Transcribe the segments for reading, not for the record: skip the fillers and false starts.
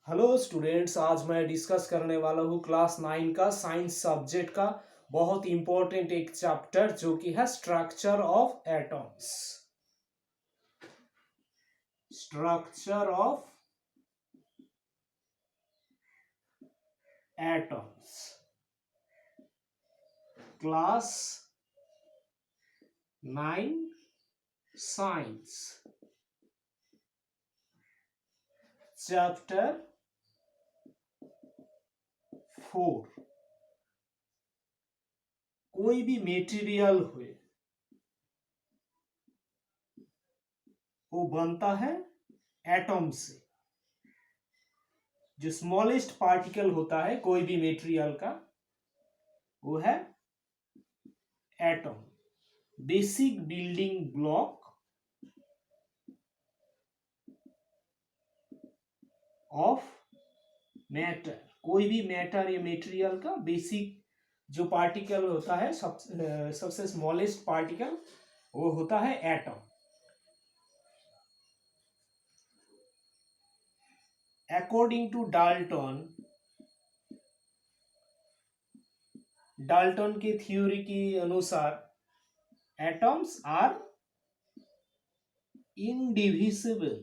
Hello students, आज मैं discuss करने वाला हूँ क्लास 9 का साइंस सब्जेक्ट का बहुत इंपॉर्टेंट एक चैप्टर जो कि है structure of atoms. Structure of atoms, class 9 science, chapter 4। कोई भी मेटीरियल हुए वो बनता है एटम से। जो स्मॉलेस्ट पार्टिकल होता है कोई भी मेटेरियल का वो है atom. Basic building block of matter. कोई भी मैटर या मेटेरियल का बेसिक जो पार्टिकल होता है सबसे स्मॉलेस्ट पार्टिकल वो होता है एटम। अकॉर्डिंग टू डाल्टन के थ्योरी के अनुसार एटम्स आर इनडिविजिबल।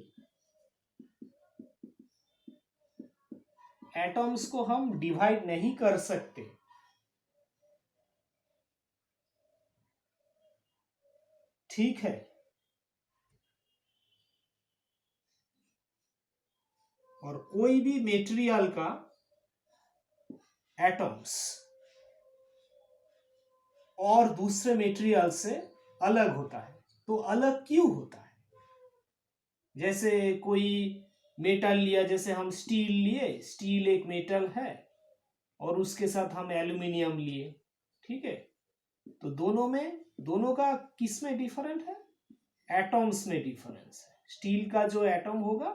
एटम्स को हम डिवाइड नहीं कर सकते। ठीक है, और कोई भी मेटेरियल का एटम्स और दूसरे मेटेरियल से अलग होता है। तो अलग क्यों होता है? जैसे कोई मेटल लिया, जैसे हम स्टील लिए, स्टील एक मेटल है और उसके साथ हम एल्यूमिनियम लिए। ठीक है, तो दोनों का किस में डिफरेंट है? एटम्स में डिफरेंस है। स्टील का जो एटम होगा,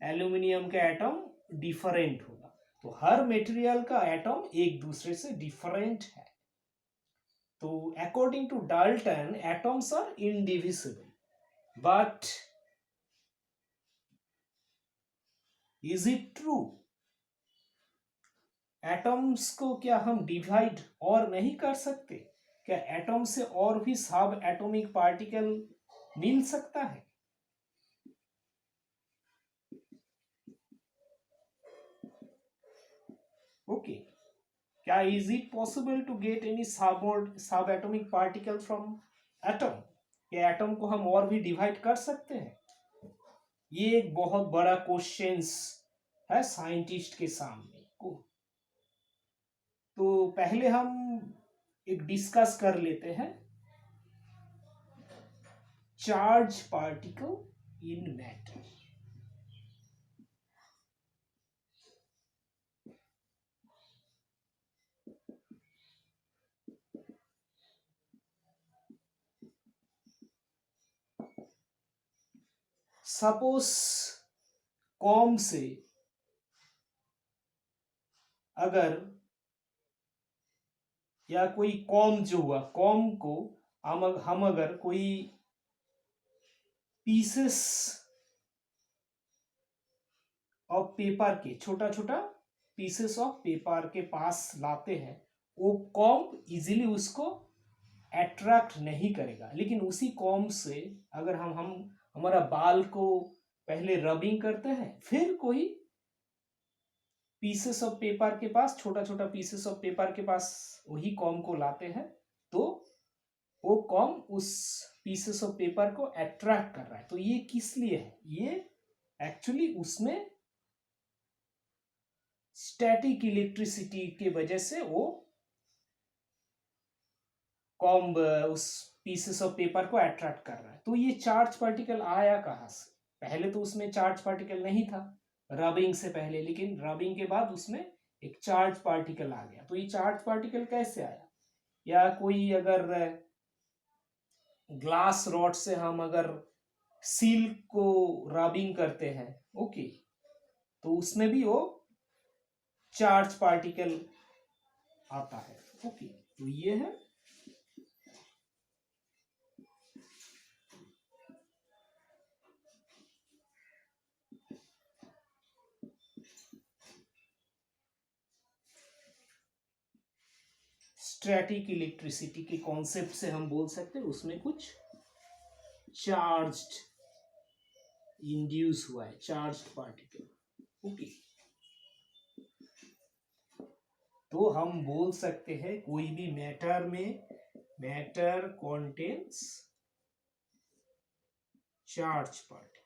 एल्यूमिनियम का एटम डिफरेंट होगा। तो हर मटेरियल का एटम एक दूसरे से डिफरेंट है। तो according to Dalton atoms are indivisible, but is it true? Atoms को क्या हम डिवाइड और नहीं कर सकते? क्या एटम से और भी सब एटॉमिक पार्टिकल मिल सकता है? ओके, क्या is it possible to get any sub atomic particle from atom? क्या एटम को हम और भी डिवाइड कर सकते हैं? ये एक बहुत बड़ा क्वेश्चंस है साइंटिस्ट के सामने को। तो पहले हम एक डिस्कस कर लेते हैं charge particle in matter. Suppose com से अगर, या कोई कॉम जो हुआ, कॉम को हम अगर कोई पीसेस ऑफ पेपर के, छोटा छोटा पीसेस ऑफ पेपर के पास लाते हैं, वो कॉम इजीली उसको अट्रैक्ट नहीं करेगा। लेकिन उसी कॉम से अगर हम हमारा बाल को पहले रबिंग करते हैं, फिर कोई पीसेस ऑफ पेपर के पास, छोटा छोटा पीसेस ऑफ पेपर के पास वही कॉम को लाते हैं, तो वो कॉम उस पीसेस ऑफ पेपर को अट्रैक्ट कर रहा है। तो ये किस लिए है? ये एक्चुअली उसमें स्टैटिक इलेक्ट्रिसिटी के वजह से वो कॉम्ब उस पीसेस ऑफ पेपर को अट्रैक्ट कर रहा है। तो ये चार्ज पार्टिकल आया कहाँ से? पहले तो उसमें चार्ज पार्टिकल नहीं था रबिंग से पहले, लेकिन रबिंग के बाद उसमें एक चार्ज पार्टिकल आ गया। तो ये चार्ज पार्टिकल कैसे आया? या कोई अगर ग्लास रॉड से हम अगर सिल्क को रबिंग करते हैं, ओके, तो उसमें भी वो चार्ज पार्टिकल आता है। ओके, तो ये है स्टैटिक इलेक्ट्रिसिटी के कॉन्सेप्ट से हम बोल सकते हैं उसमें कुछ चार्ज्ड इंड्यूस हुआ है, चार्ज्ड पार्टिकल। ओके, तो हम बोल सकते हैं कोई भी मैटर में, matter contains charge particle,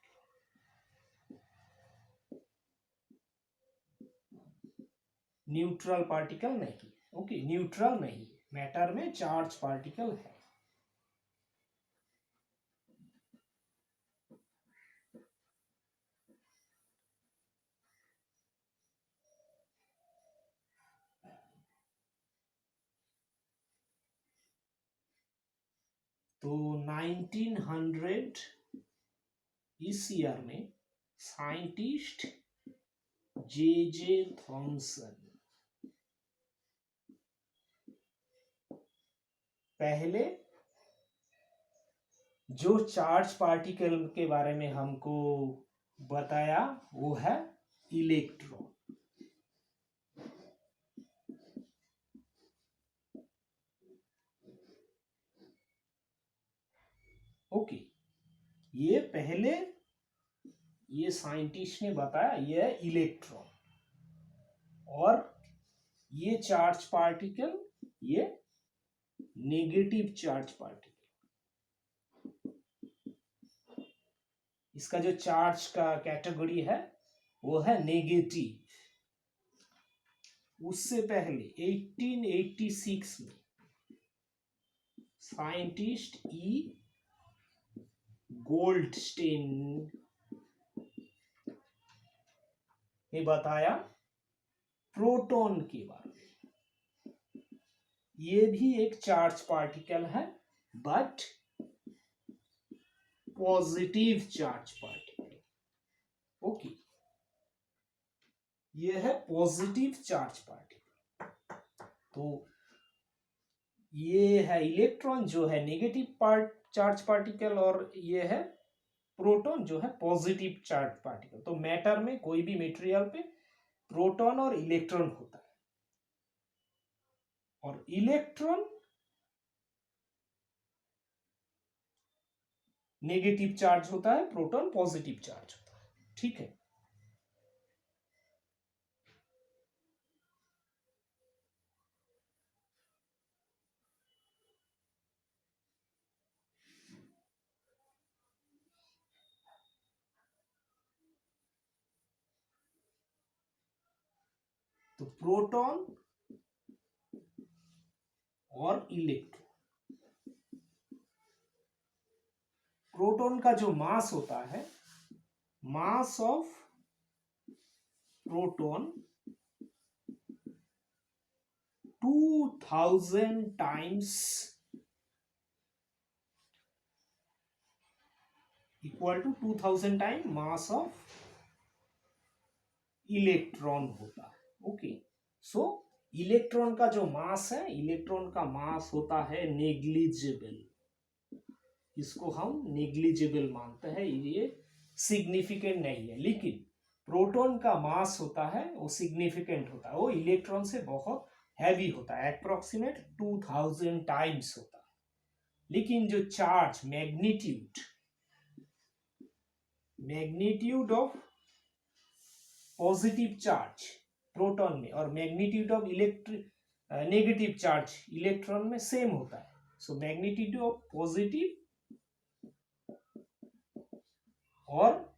neutral particle नहीं। ओके, न्यूट्रल नहीं, मैटर में चार्ज पार्टिकल है। तो 1900 इस ईयर में साइंटिस्ट जे थॉमसन पहले जो चार्ज पार्टिकल के बारे में हमको बताया वो है इलेक्ट्रॉन। ओके, ये पहले ये साइंटिस्ट ने बताया ये है इलेक्ट्रॉन, और ये चार्ज पार्टिकल ये नेगेटिव चार्ज पार्टिकल। इसका जो चार्ज का कैटेगरी है वो है नेगेटिव। उससे पहले 1886 में साइंटिस्ट ई गोल्डस्टेन ने बताया प्रोटॉन के बारे में। ये भी एक चार्ज पार्टिकल है, but positive charge particle. Okay, ये है पॉजिटिव चार्ज पार्टिकल। तो ये है इलेक्ट्रॉन जो है नेगेटिव चार्ज पार्टिकल, और ये है प्रोटॉन जो है पॉजिटिव चार्ज पार्टिकल। तो मैटर में कोई भी मटेरियल पे प्रोटॉन और इलेक्ट्रॉन होता है, और इलेक्ट्रॉन नेगेटिव चार्ज होता है, प्रोटॉन पॉजिटिव चार्ज होता है। ठीक है, तो प्रोटॉन और इलेक्ट्रॉन, प्रोटॉन का जो मास होता है, mass of proton 2000 times equal to 2000 time mass of electron होता है। ओके, सो इलेक्ट्रॉन का जो मास है, इलेक्ट्रॉन का मास होता है नेग्लिजिबल। इसको हम नेग्लिजिबल मानते हैं, ये सिग्निफिकेंट नहीं है। लेकिन प्रोटॉन का मास होता है वो सिग्निफिकेंट होता है, वो इलेक्ट्रॉन से बहुत हैवी होता है, अप्रोक्सीमेट 2000 टाइम्स होता है। लेकिन जो charge magnitude of positive charge proton में और magnitude of negative charge electron में सेम होता है। सो मैग्नीट्यूड ऑफ पॉजिटिव और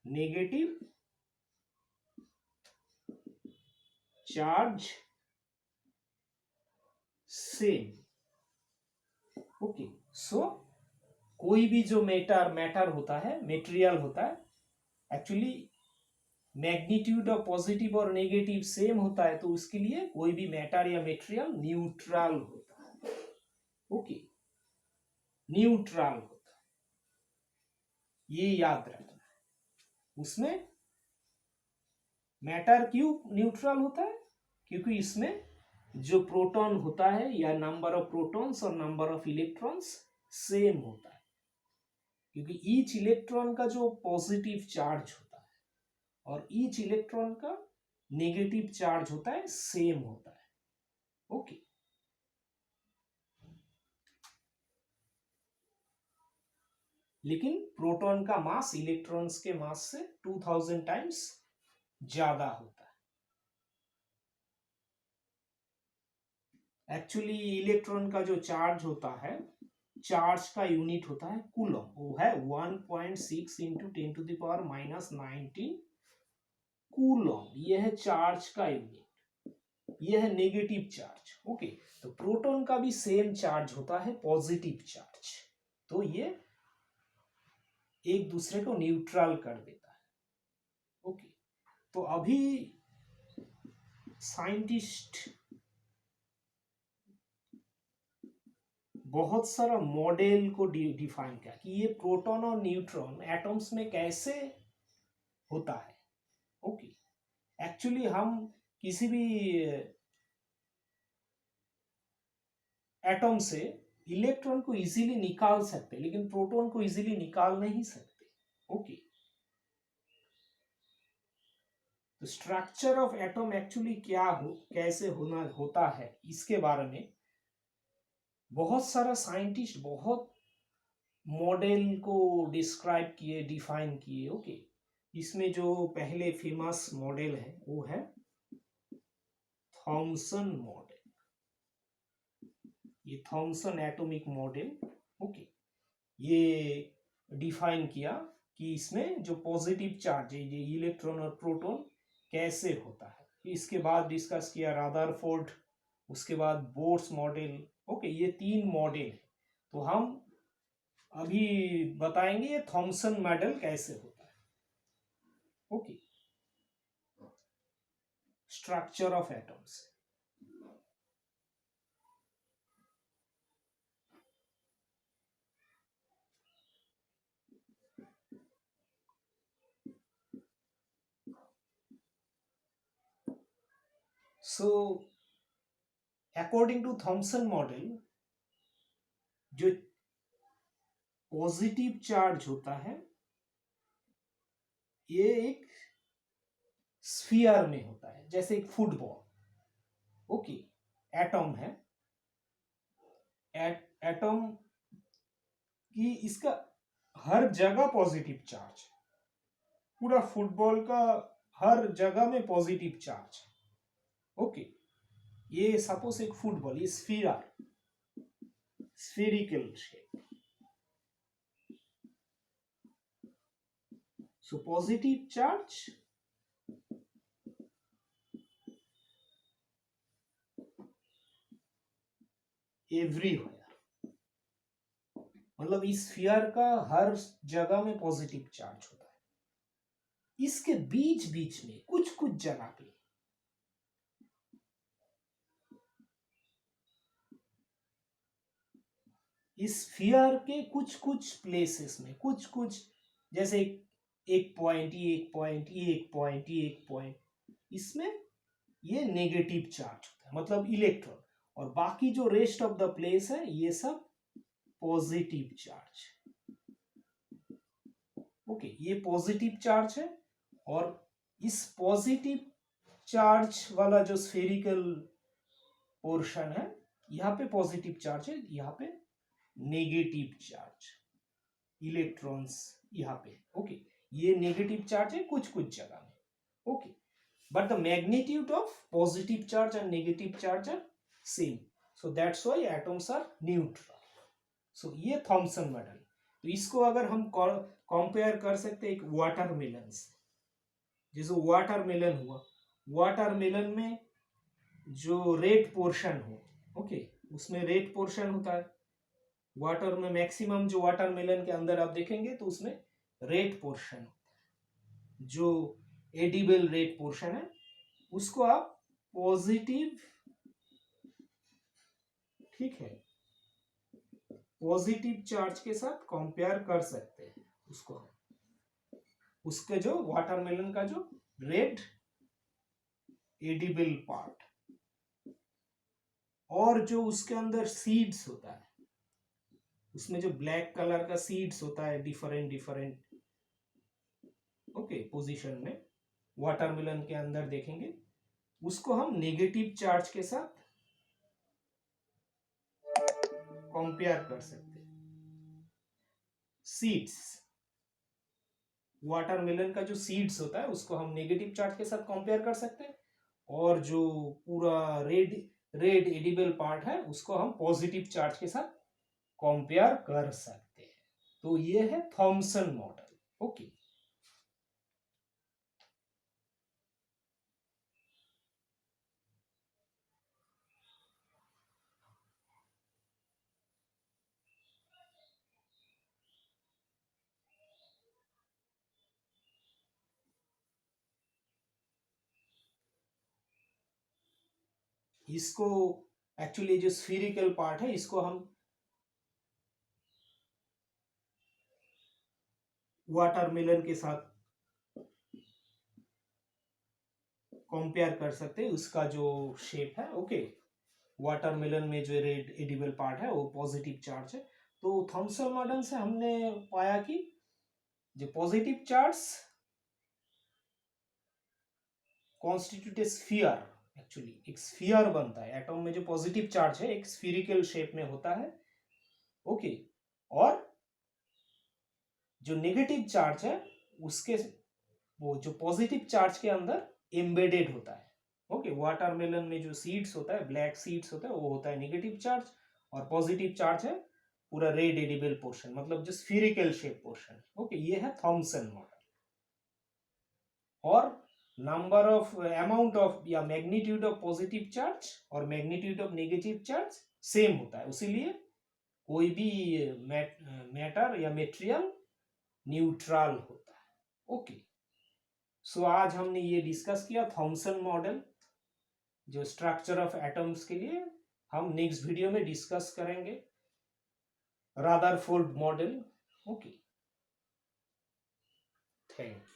नेगेटिव चार्ज सेम। ओके, सो कोई भी जो मैटर होता है, मटेरियल होता है, एक्चुअली मैग्नीट्यूड ऑफ पॉजिटिव और नेगेटिव सेम होता है, तो उसके लिए कोई भी मैटर या मटेरियल न्यूट्रल होता है। ओके, न्यूट्रल होता है, ये याद रखना है। उसमें मैटर क्यों न्यूट्रल होता है? क्योंकि इसमें जो प्रोटॉन होता है या नंबर ऑफ प्रोटॉन्स और नंबर ऑफ इलेक्ट्रॉन्स सेम होता है, क्योंकि ईच इलेक्ट्रॉन का जो पॉजिटिव चार्ज होता है और ईच इलेक्ट्रॉन का नेगेटिव चार्ज होता है सेम होता है। ओके, लेकिन प्रोटॉन का मास इलेक्ट्रॉन्स के मास से 2000 टाइम्स ज्यादा होता है। एक्चुअली इलेक्ट्रॉन का जो चार्ज होता है, चार्ज का यूनिट होता है कूलम, वो है 1.6 इंटू 10⁻⁻19 कूलम। यह है चार्ज का यूनिट, यह है नेगेटिव चार्ज। ओके, तो प्रोटॉन का भी सेम चार्ज होता है, पॉजिटिव चार्ज। तो ये एक दूसरे को न्यूट्रल कर देता है। ओके, तो अभी साइंटिस्ट बहुत सारा मॉडल को डिफाइन किया कि ये प्रोटॉन और न्यूट्रॉन एटम्स में कैसे होता है। ओके, एक्चुअली हम किसी भी एटम से इलेक्ट्रॉन को इजीली निकाल सकते, लेकिन प्रोटॉन को इजीली निकाल नहीं सकते। ओके, तो स्ट्रक्चर ऑफ एटम एक्चुअली क्या कैसे होता है, इसके बारे में बहुत सारा साइंटिस्ट बहुत मॉडल को डिस्क्राइब किए, डिफाइन किए। ओके, इसमें जो पहले फेमस मॉडल है वो है थॉमसन मॉडल। ये थॉमसन एटॉमिक मॉडल। ओके, ये डिफाइन किया कि इसमें जो पॉजिटिव चार्ज है, ये इलेक्ट्रॉन और प्रोटॉन कैसे होता है। इसके बाद डिस्कस किया रदरफोर्ड, उसके बाद बोर्स मॉडल। ओके, ये 3 मॉडल है। तो हम अभी बताएंगे ये थॉमसन मॉडल कैसे होता है। Okay, structure of atoms. So, according to Thomson model, जो पॉजिटिव चार्ज होता है ये एक स्फीयर में होता है, जैसे एक फुटबॉल। ओके, एटम है, एटम की इसका हर जगह पॉजिटिव चार्ज, पूरा फुटबॉल का हर जगह में पॉजिटिव चार्ज। ओके, ये सपोज एक फुटबॉल, ये spherical shape. So positive charge everywhere, मतलब इस स्फीयर का हर जगह में पॉजिटिव चार्ज होता है। इसके बीच बीच में कुछ कुछ जगह पे इस स्फीयर के कुछ कुछ प्लेसेस में कुछ कुछ, जैसे एक पॉइंट, ये एक पॉइंट, ये एक पॉइंट, ये एक पॉइंट, इसमें ये नेगेटिव चार्ज होता है, मतलब इलेक्ट्रॉन। और बाकी जो रेस्ट ऑफ द प्लेस है ये सब पॉजिटिव चार्ज। ओके, ये पॉजिटिव चार्ज है। और इस पॉजिटिव चार्ज वाला जो स्फेरिकल पोर्शन है, यहाँ पे पॉजिटिव चार्ज है, यहाँ पे नेगेटिव चार्ज, इलेक्ट्रॉन्स यहाँ पे। ओके, ये नेगेटिव चार्ज है कुछ कुछ जगह में। Okay, but the magnitude of positive charge and negative charge are same, so that's why atoms are neutral. So ये थॉमसन मॉडल। तो इसको अगर हम कंपेयर कर सकते एक वाटरमेलन से, जैसे वाटरमेलन हुआ, वाटरमेलन में जो रेड पोर्शन हो, ओके, उसमें रेड पोर्शन होता है। वाटर में मैक्सिमम जो वाटरमेलन के अंदर आप देखेंगे तो उसमें रेड पोर्शन होता है, जो एडिबल रेड पोर्शन है उसको आप पॉजिटिव, ठीक है, पॉजिटिव चार्ज के साथ कंपेयर कर सकते हैं उसको। उसके जो वाटरमेलन का जो रेड एडिबल पार्ट और जो उसके अंदर सीड्स होता है, उसमें जो ब्लैक कलर का सीड्स होता है डिफरेंट डिफरेंट, ओके, पोजीशन में वाटरमेलन के अंदर देखेंगे, उसको हम नेगेटिव चार्ज के साथ कंपेयर कर सकते हैं। सीड्स, वाटरमेलन का जो सीड्स होता है उसको हम नेगेटिव चार्ज के साथ कंपेयर कर सकते हैं, और जो पूरा रेड रेड एडिबल पार्ट है उसको हम पॉजिटिव चार्ज के साथ कंपेयर कर सकते हैं। तो ये है थॉमसन मॉडल। ओके, इसको एक्चुअली जो स्फीरिकल पार्ट है इसको हम वाटरमेलन के साथ कंपेयर कर सकते हैं, उसका जो शेप है। ओके, वाटरमेलन में जो रेड एडिबल पार्ट है वो पॉजिटिव चार्ज है। तो थॉमसन मॉडल से हमने पाया कि जो पॉजिटिव चार्ज कॉन्स्टिट्यूट ए स्फीयर, एक्चुअली एक स्फीयर बनता है एटॉम में, जो पॉजिटिव चार्ज है एक स्फीरिकल शेप में होता है। ओके, और जो नेगेटिव चार्ज है उसके वो जो पॉजिटिव चार्ज के अंदर एम्बेडेड होता है। ओके, वाटरमेलन में जो सीड्स होता है, ब्लैक सीड्स होता है, वो होता है नेगेटिव चार्ज, और पॉजिटिव चार्ज है पूरा रेड एडिबल पोर्शन, मतलब जो स्फीरिकल शेप पोर्शन। ओके, ये है थॉमसन मॉडल। और नंबर ऑफ अमाउंट ऑफ या मैग्नीट्यूड ऑफ पॉजिटिव चार्ज और magnitude of negative charge same होता है, उसीलिए कोई भी मैटर या मेटेरियल न्यूट्रल होता है। ओके, सो आज हमने ये डिस्कस किया थॉमसन मॉडल, जो स्ट्रक्चर ऑफ एटम्स के लिए। हम नेक्स्ट वीडियो में डिस्कस करेंगे Rutherford model. Okay, thank you.